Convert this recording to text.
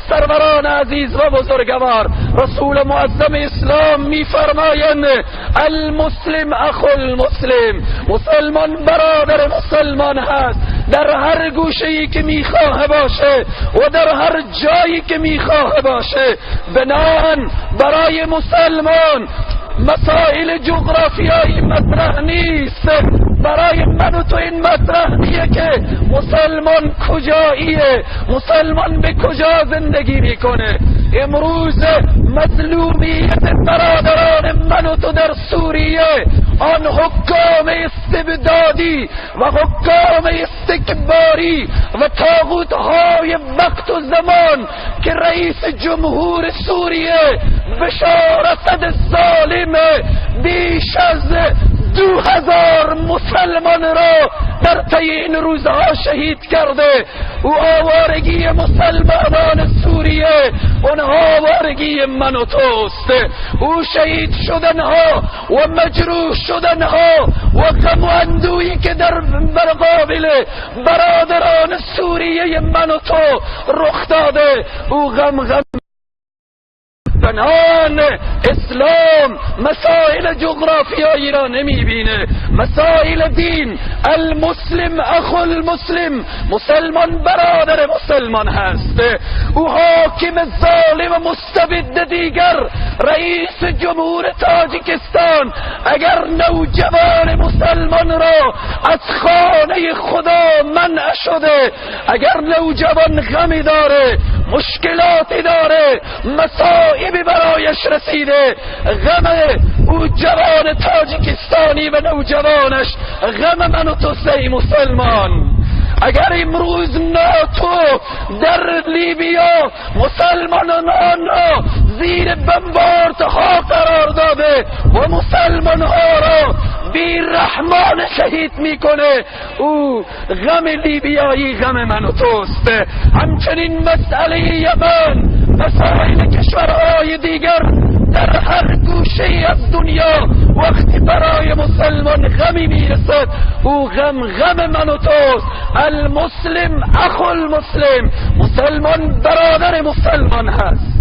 سروران عزیز و بزرگوار، رسول معظم اسلام میفرمایند المسلم اخو المسلم، مسلمان برادر مسلمان هست در هر گوشه‌ای که میخواه باشه و در هر جایی که میخواه باشه. بنابراین برای مسلمان مسائل جغرافیایی مطرح نیست، برای من و تو این مطرح نیه که مسلمان کجاییه، مسلمان به کجا زندگی میکنه. امروز مظلومیت برادران من و تو در سوریه، آن حکام استبدادی و حکام استکباری و طاغوت‌های وقت و زمان که رئیس جمهور سوریه بشار اسد ظالم بیش از 2000 مسلمان را در طی این روزها شهید کرده. او آوارگی مسلمانان سوریه اونها آوارگی من و توست. او شهید شدنها و مجروح شدنها و غم و اندویی که در مقابل برادران سوریه من و تو رخ داده، او غم پنهان اسلام مسائل جغرافیایی را نمیبینه، مسائل دین. المسلم اخو المسلم، مسلمان برادر مسلمان هست. او حاکم ظالم و مستبد دیگر رئیس جمهور تاجیکستان اگر نوجوان مسلمان را از خانه خدا منع شده، اگر نوجوان غمی داره، مشکلاتی داره، مصائبی برایش رسیده، غم او جوان تاجیکستانی و نوجوانش غم من و تو ای مسلمان. اگر امروز ناتو در لیبیا مسلمانان را زیر بمباردها قرار داده و مسلمانها را بیرحمان شهید میکنه، او غم لیبیایی غم من و توست. همچنین مسئله یمن، مسائل کشورهای دیگر در هر گوشه از دنیا وقتی برای مسلمان غمی میرسد، او غم من و توست. المسلم اخو المسلم، مسلمان برادر مسلمان هست.